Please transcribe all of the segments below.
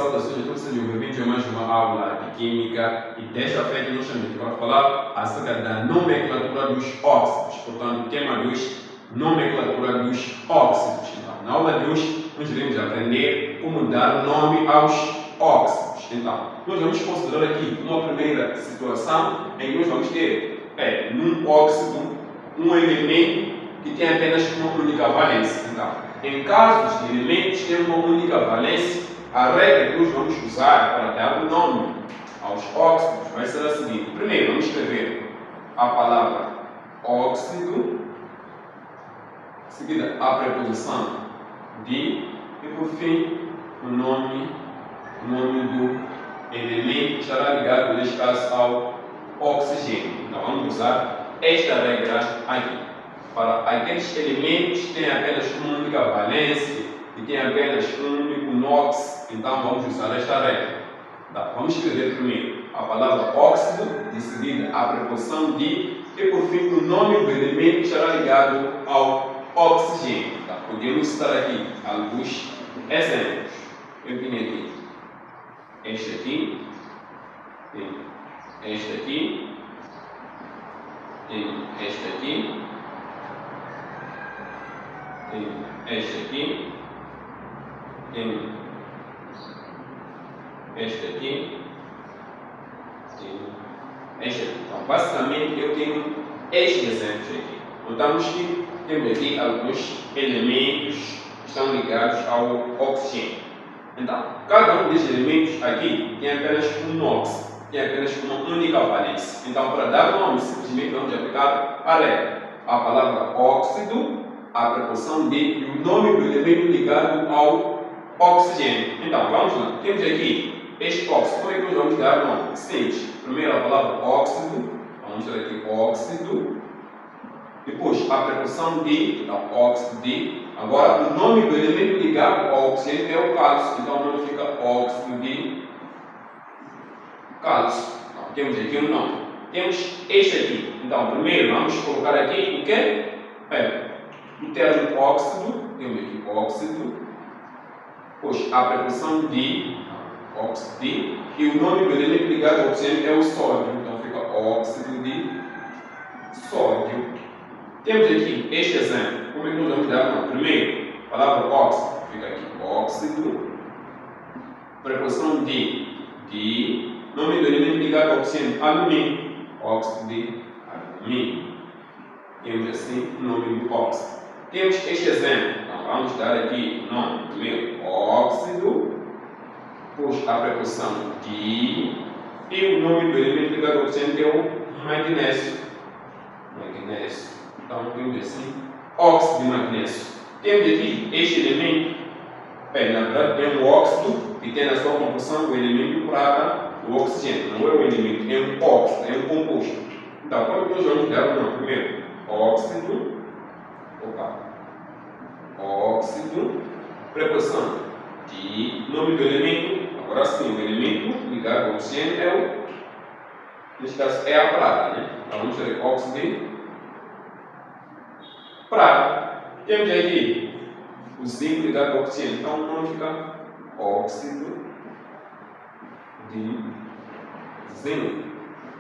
saudações a todos, sejam bem-vindos a mais uma aula de Química e desta feita nós estamos aqui para falar acerca da nomenclatura dos óxidos. Portanto, o tema de hoje, nomenclatura dos óxidos. Então, na aula de hoje, nós iremos aprender como dar nome aos óxidos. Então, nós vamos considerar aqui uma primeira situação em que nós vamos ter num óxido um elemento que tem apenas uma única valência. Então, em casos de elementos que têm uma única valência, a regra que nós vamos usar para dar o nome aos óxidos vai ser a seguinte. Primeiro, vamos escrever a palavra óxido, em seguida a preposição de e, por fim, o nome do elemento que estará ligado, neste caso, ao oxigênio. Então, vamos usar esta regra aqui. Para aqueles elementos que têm apenas uma única valência e têm apenas um único NOx, então vamos usar esta regra. Tá, vamos escrever primeiro a palavra óxido, de seguida a preposição de e por fim o nome do elemento que estará ligado ao oxigênio. Tá, podemos citar aqui alguns exemplos. Eu tenho aqui este aqui, tem este aqui, tem este aqui, tem este aqui, tem este aqui, tem este aqui. Então, basicamente, eu tenho estes exemplos aqui. Notamos que temos aqui alguns elementos que estão ligados ao oxigênio. Então, cada um destes elementos aqui tem apenas um NOx, tem apenas uma única valência. Então, para dar nome, simplesmente vamos aplicar a regra. A palavra óxido, a preposição de e o nome do elemento ligado ao oxigênio. Então, vamos lá. Temos aqui este óxido. Como é que nós vamos dar o nome? Simples. Primeiro a palavra óxido. Vamos ter aqui óxido. Depois a preposição de, então óxido de. Agora, o nome do elemento ligado ao oxigênio é o cálcio. Então, o nome fica óxido de cálcio. Então, temos aqui um nome. Temos este aqui. Então, primeiro vamos colocar aqui o quê? O termo óxido, temos aqui óxido, depois a preposição de, óxido de, e o nome do elemento ligado ao oxigênio é o sódio, então fica óxido de sódio. Temos aqui este exemplo, como é que nós vamos dar? Não, primeiro, a palavra óxido, fica aqui óxido, preposição de, nome do elemento ligado ao oxigênio, alumínio, óxido de alumínio. Temos assim o nome do óxido. Temos este exemplo, então vamos dar aqui o nome primeiro óxido, depois a preposição de e o nome do elemento ligado ao oxigênio que é o magnésio. Magnésio. Então temos assim óxido de magnésio. Temos aqui este elemento, na verdade é um óxido que tem na sua composição o elemento prata do oxigênio. Não é um elemento, é um óxido, é um composto. Então, como nós vamos dar o nome primeiro? Óxido, óxido, preposição de nome do elemento, agora sim, o elemento ligado ao oxigênio é o, neste caso é a prata, né? Então vamos ter óxido de prata. Temos aqui o zinco ligado ao oxigênio, então o nome fica óxido de zinco.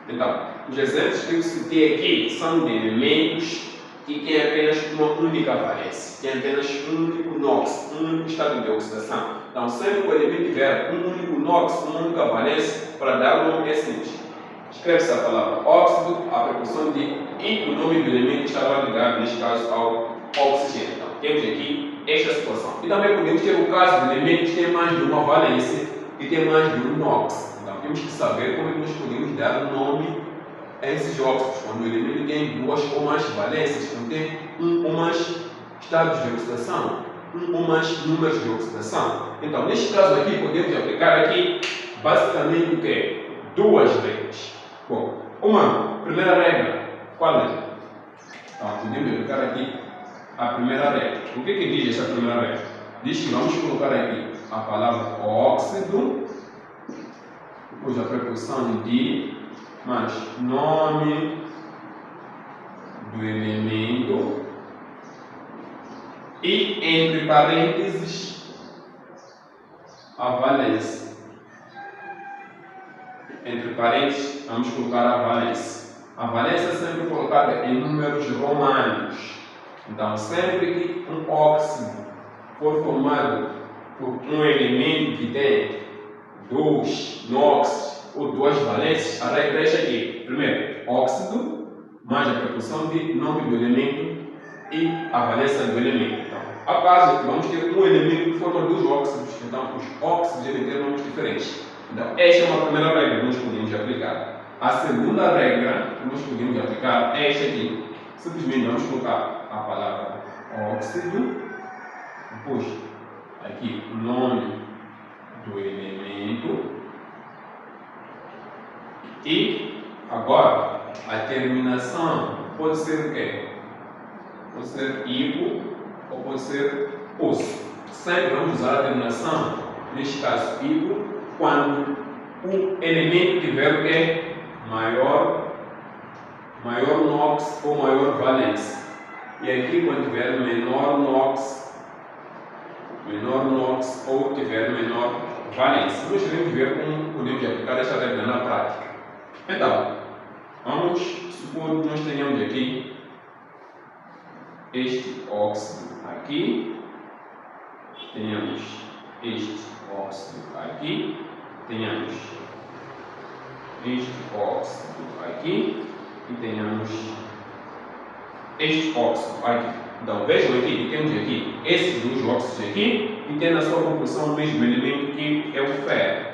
Então, os exemplos que eu citei aqui são de elementos que têm apenas uma única valência, têm apenas um único NOx, um único estado de oxidação. Então, sempre que o elemento tiver um único NOx, uma única valência, para dar o nome é simples. Escreve-se a palavra óxido, a preposição de e o nome do elemento que estará ligado, neste caso, ao oxigênio. Então, temos aqui esta situação. E também podemos ter o caso de elementos que têm mais de uma valência e têm mais de um NOx. Então, temos que saber como é que nós podemos dar o nome a esses óxidos, quando o elemento tem duas ou mais valências, quando tem um ou mais estados de oxidação, um ou mais números de oxidação. Então, neste caso aqui, podemos aplicar aqui, basicamente, o que? Duas regras. Bom, uma primeira regra, qual é? Então, podemos aplicar aqui a primeira regra. O que diz essa primeira regra? Diz que vamos colocar aqui a palavra óxido, depois a preposição de, mais nome do elemento e, entre parênteses, a valência. entre parênteses, vamos colocar a valência. A valência é sempre colocada em números romanos. Então, sempre que um óxido for formado por um elemento que tem 2 NOx ou 2 valências, a regra é esta aqui. Primeiro, óxido mais a proporção de nome do elemento e a valência do elemento. Então, a caso vamos ter um elemento que forma 2 óxidos, então os óxidos devem ter nomes diferentes. Então, esta é uma primeira regra que nós podemos aplicar. A segunda regra que nós podemos aplicar é esta aqui. Simplesmente vamos colocar a palavra óxido, depois aqui o nome do elemento e agora a terminação pode ser o quê? Pode ser ipo ou pode ser osso. Sempre vamos usar a terminação, neste caso ipo, quando o elemento tiver o quê? Maior NOx ou maior valência. E aqui quando tiver menor NOx ou tiver menor valência. Nós devemos ver como podemos aplicar esta regra na prática. Então, vamos supor que nós tenhamos aqui este óxido aqui, tenhamos este óxido aqui, tenhamos este óxido aqui e tenhamos este óxido aqui. Então vejam aqui que temos aqui esses dois óxidos aqui e tem na sua composição o mesmo elemento que é o ferro.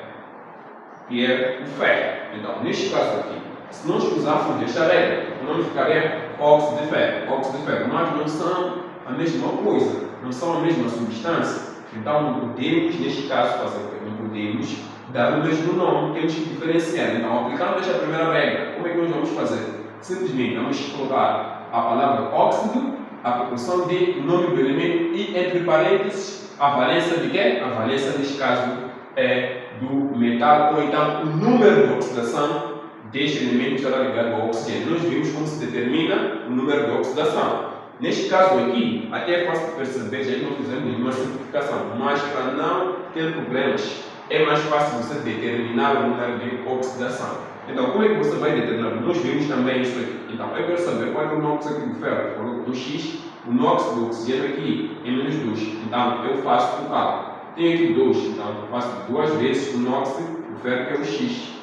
Então neste caso aqui, se nós usarmos esta regra, o nome ficaria óxido de ferro, mas não são a mesma coisa, não são a mesma substância. Então não podemos, neste caso, fazer o que? Não podemos dar o mesmo nome, temos que diferenciar. Então, aplicando esta primeira regra, como é que nós vamos fazer? Simplesmente vamos colocar a palavra óxido, a proporção de nome do elemento e, entre parênteses, a valência de quê? A valência, neste caso, é do metal, ou então o número de oxidação deste elemento estará ligado ao oxigênio. Nós vimos como se determina o número de oxidação. Neste caso aqui, até é fácil de perceber, já que não fizemos nenhuma simplificação, mas para não ter problemas, é mais fácil você determinar o número de oxidação. Então, como é que você vai determinar? Nós vimos também isso aqui. Então, eu quero saber qual é o NOx aqui do ferro. Coloco no X, o NOx do oxigênio aqui é menos 2. Então, eu faço o cálculo. Tenho aqui 2, então eu faço 2 vezes o NOx do ferro, que é o X.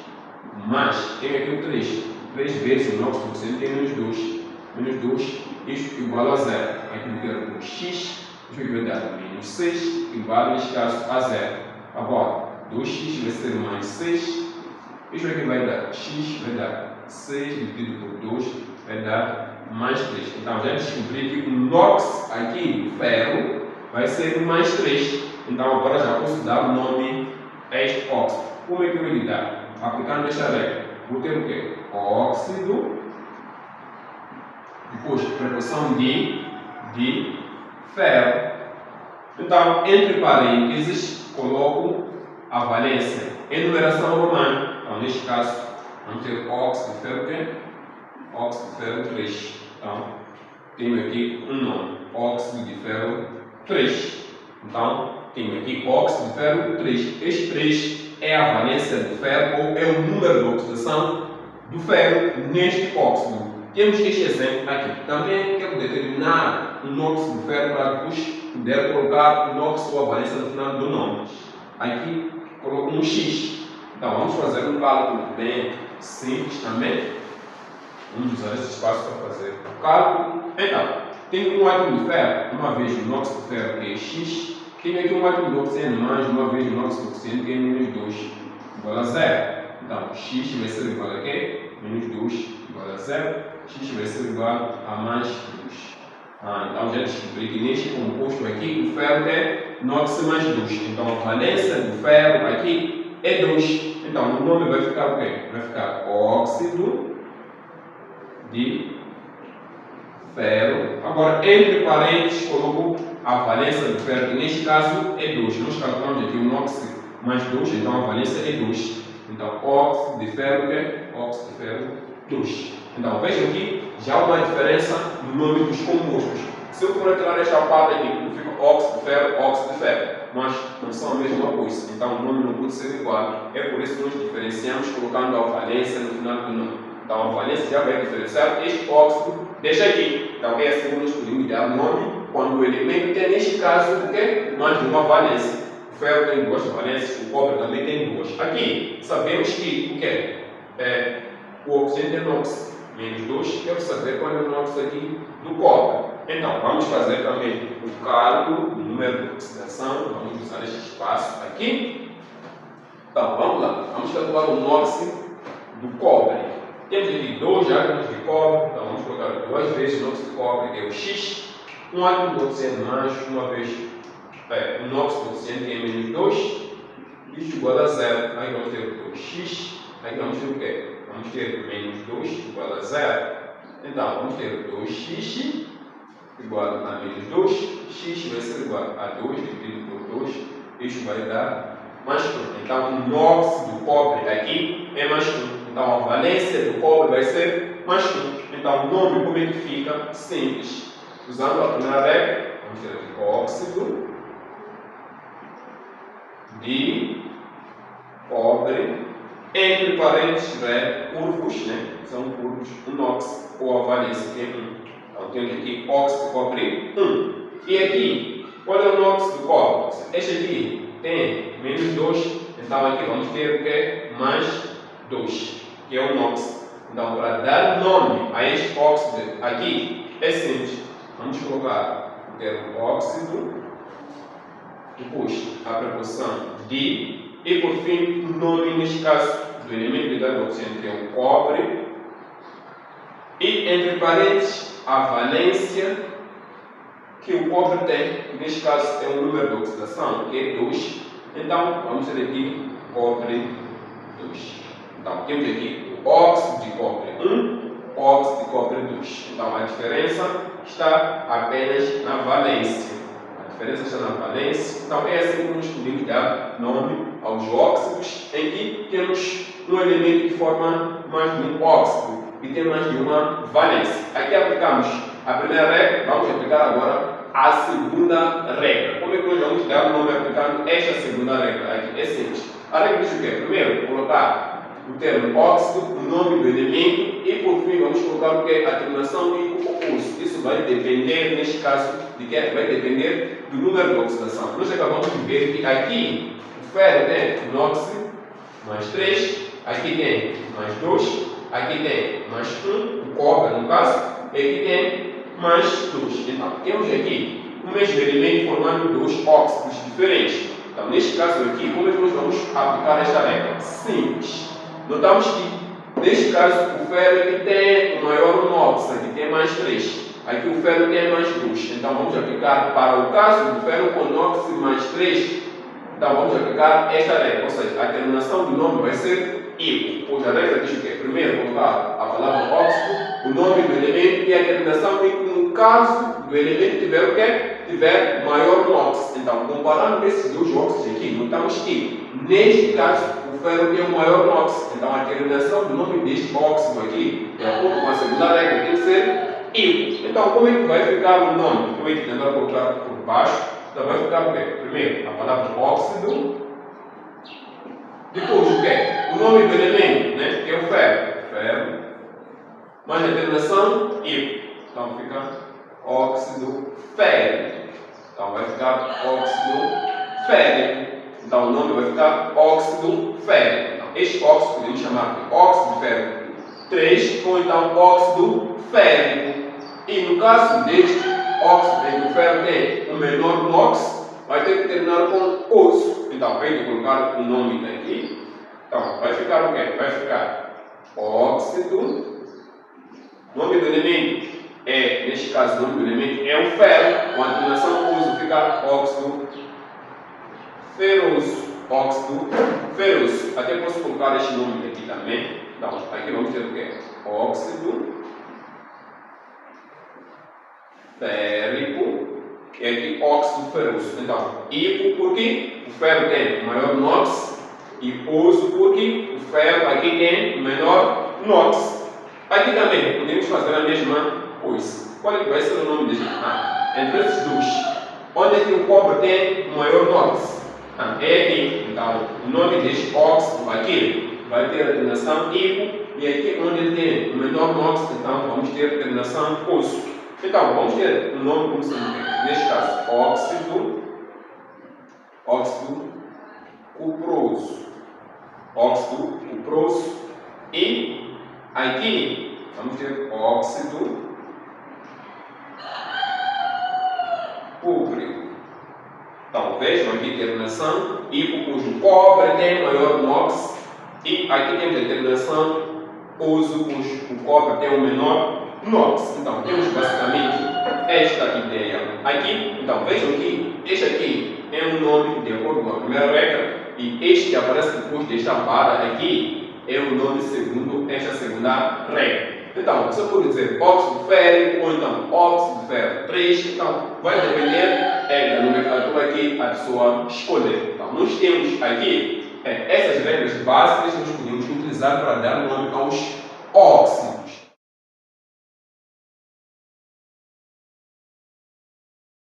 Mas, tenho aqui o 3. 3 vezes o NOx do oxigênio, que é menos 2. Menos 2, isto igual a 0. Aqui eu quero o X, isto aqui vai dar menos 6, igual, neste caso, a 0. Agora, 2x vai ser mais 6. Isto aqui vai dar x, vai dar 6 dividido por 2, vai dar mais 3. Então, já descobri que o NOx aqui, o ferro, vai ser mais 3. Então, agora já posso dar o nome a este óxido. Como é que eu vou lidar? Aplicando esta regra. Vou ter o quê? Óxido, depois proporção de ferro. Então, entre parênteses, coloco a valência em numeração romana. Então, neste caso, vamos ter óxido de ferro, que é óxido de ferro 3. Então, tenho aqui um nome, óxido de ferro 3. Então, tenho aqui óxido de ferro 3. Este 3 é a valência do ferro, ou é o número de oxidação do ferro neste óxido. Temos este exemplo aqui. Também quero determinar o NOx do ferro para depois poder colocar o NOx ou a valência no final do nome. Aqui coloco um X. Então vamos fazer um cálculo bem simples também. Vamos usar esse espaço para fazer o cálculo. Então, tenho um átomo de ferro, uma vez o NOx do ferro, que é X. Tenho aqui um átomo de oxigênio, mais uma vez o NOx do oxigênio, que é menos 2, igual a 0. Então, X vai ser igual a quê? Menos 2 igual a 0. X vai ser igual a mais 2. Então já descobri que neste composto aqui o ferro é NOx mais 2. Então a valência do ferro aqui é 2. Então o nome vai ficar o quê? Vai ficar óxido de ferro. Agora, entre parênteses, coloco a valência do ferro, que neste caso é 2. Nós calculamos aqui o NOx mais 2, então a valência é 2. Então óxido de ferro é óxido de ferro 2. Então, vejam aqui, já há uma diferença no nome dos compostos. Se eu for tirar esta parte aqui, fica óxido de ferro, óxido de ferro. mas não são a mesma coisa. Então o nome não pode ser igual. É por isso que nós diferenciamos colocando a valência no final do nome. Então a valência já vai diferenciar este óxido deste aqui. Então é assim que nós podemos dar nome quando o elemento tem, neste caso, o quê? Mais de uma valência. O ferro tem duas valências, o cobre também tem duas. Aqui sabemos que o quê? O oxigênio tem óxido menos 2. Quero saber qual é o óxido aqui do cobre. Então vamos fazer também o cálculo do número de oxidação. Vamos usar este espaço aqui. Então vamos lá. Vamos calcular o óxido do cobre. Temos aqui 2 átomos de cobre. Então vamos colocar 2 vezes o óxido de cobre, que é o X. Um átomo de oxigênio mais uma vez o óxido de oxigênio, que é menos 2. Isto igual a 0. Aí vamos ter 2x. Aí vamos ter o quê? Vamos ter menos 2 igual a 0. Então vamos ter 2x igual a menos 2. X vai ser igual a 2 dividido por 2. Isto vai dar mais 1. Então o óxido do cobre aqui é mais 1. Então a valência do cobre vai ser mais 1. Então o nome como é que fica? Simples. Usando a primeira regra, vamos ter aqui óxido de cobre, entre parênteses, curvos, né? São curvos, o NOx ou a valência, que é 1. Então temos aqui óxido de cobre 1. E aqui, qual é o NOx do cobre? Este aqui tem menos 2, então aqui vamos ter o que? Mais 2, que é o NOx. Então, para dar nome a este óxido aqui, é simples. Vamos colocar o termo óxido, depois a preposição de, e por fim o nome, neste caso, do elemento ligado ao oxigênio, que é o cobre, e entre parênteses a valência que o cobre tem, que neste caso é o número de oxidação, que é 2. Então vamos ter aqui cobre 2. Então temos aqui o óxido de cobre 1, óxido de cobre 2. Então a diferença está apenas na valência. A diferença está na valência. Então é assim que nós podemos dar nome aos óxidos, em que temos um elemento que forma mais de um óxido e tem mais de uma valência. Aqui aplicamos a primeira regra, vamos aplicar agora a segunda regra. Como é que nós vamos dar o nome aplicando esta segunda regra? Aqui é simples. A regra diz o quê? Primeiro, colocar o termo óxido, o nome do elemento, e por fim vamos colocar o que? A terminação e o oposto. Isso vai depender, neste caso, de que vai depender do número de oxidação. Nós acabamos de ver que aqui o ferro tem óxido mais 3, aqui tem mais 2, aqui tem mais 1, o cobre no caso, e aqui tem mais 2. Então temos aqui o mesmo elemento formando 2 óxidos diferentes. Então neste caso aqui, como é que nós vamos aplicar esta regra? Simples. Notamos que, neste caso, o ferro aqui tem o maior NOx, aqui tem mais 3. Aqui o ferro tem mais 2. Então vamos aplicar para o caso do ferro com NOx mais 3. Então vamos aplicar esta regra. Ou seja, a terminação do nome vai ser equo. Pois a regra diz o quê? Primeiro colocar a palavra óxido, o nome do elemento e a terminação equo no caso do elemento tiver o quê? Tiver maior NOx. Então, comparando esses dois óxidos aqui, notamos que, neste caso, o ferro tem o maior NOx. Então, a terminação do nome deste óxido aqui, de acordo com a segunda regra, tem que ser equo. Então, como é que vai ficar o nome? Eu vou tentar colocar por baixo. Então, vai ficar o quê? Primeiro, a palavra óxido. Depois, o quê? O nome do elemento, né? Que é o ferro. Ferro. Mais a terminação equo. Então, fica óxido férrico. Então vai ficar óxido férrico. Então o nome vai ficar óxido férrico. Então, este óxido podemos chamar de óxido férrico 3 ou então óxido férrico. E no caso deste óxido em que o ferro tem o menor NOx, vai ter que terminar com osso. Então vai ter que colocar o nome daqui. Então vai ficar o quê? Vai ficar óxido. Nome do elemento é, neste caso, o nome do elemento é o ferro, com a terminação uso fica óxido ferroso. Óxido ferroso. Até posso colocar este nome aqui também. Então, aqui vamos ter o quê? Óxido férrico, e aqui óxido ferroso. Então, equo porque o ferro tem o maior NOx, e oso porque o ferro aqui tem o menor NOx. Aqui também podemos fazer a mesma coisa. Qual é que vai ser o nome deste? Entre esses dois. Onde é que o cobre tem o maior NOx? É aqui. Então, o nome deste óxido aqui vai ter a terminação ico, e aqui onde ele tem o menor NOx, então vamos ter a terminação oso. Então, vamos ter um nome como sempre. Neste caso, óxido cuproso. Óxido cuproso. E aqui vamos ter óxido cúprico. Então, vejam aqui a terminação ico, cujo cobre tem maior NOx, e aqui temos a terminação oso, cujo o cobre tem o menor NOx. Então, temos basicamente esta ideia aqui. Então, vejam que este aqui é um nome de acordo com a primeira regra, e este que aparece depois desta barra aqui é o nome segundo esta segunda regra. Então, você pode dizer óxido férrico ou então óxido de ferro 3, então vai depender da nomenclatura que a pessoa escolher. Então, nós temos aqui essas regras básicas que nós podemos utilizar para dar nome aos óxidos.